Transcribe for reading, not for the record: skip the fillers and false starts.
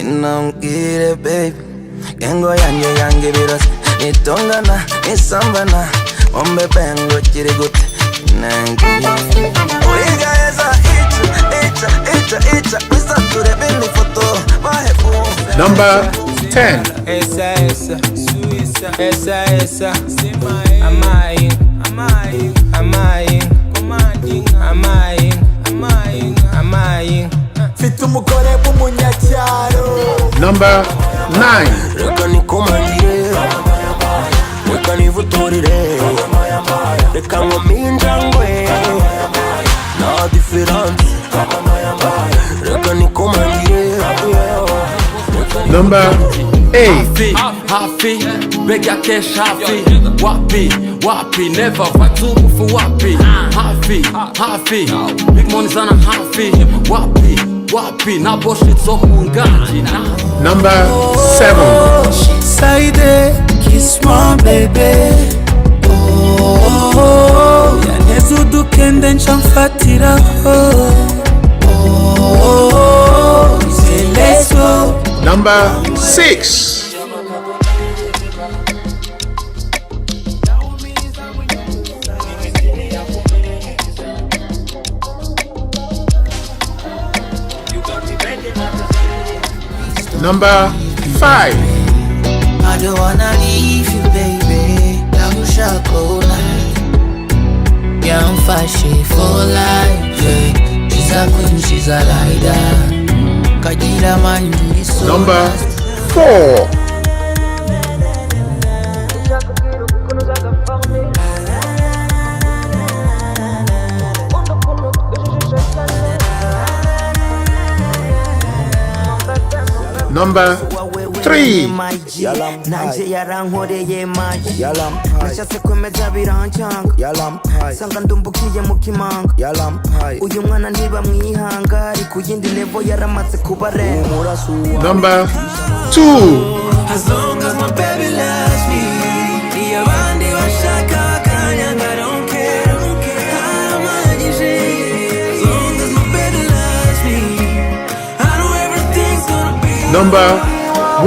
nambwire baby Gengo yange birose nitongana nisambana ombe bengo kiri gute nangiye Uriga eza icha bisature bindi foto bahefu Number 10. Esa Amayin Fite umugore w'umunyacyaro Number 9. Reka nikomangire Reka nivuturire Reka nkominjangwe Na difference Reka nikomangire Number 8. Happy, beg ya cash happy. Wapi, never watubu for wapi. Happy, big money's on a happy. Wapi, na bullshit so mungaji na. Number 7. Saide, kiss my baby. Oh, yaneze udukende ncamfatira. Oh, zeleso. Number 6. Number 5. I don't wanna leave you baby Nakushakona Yeah, I'm fashion for life yeah. She's a queen, she's a rider Kajira man, you so Number 4. Number 3. Nanje yarankoreye maji Nashatse kwemeza birancanga Sanga ndumbukiye mu kimanga Uyu mwana ntibamwihanga Ari ku yindi level yaramaze kubarenga Number 2. As long as my baby loves me, the abandi bashaka kanyanga, I don't care. As long as my baby loves me, I know everything's gonna be Number 1.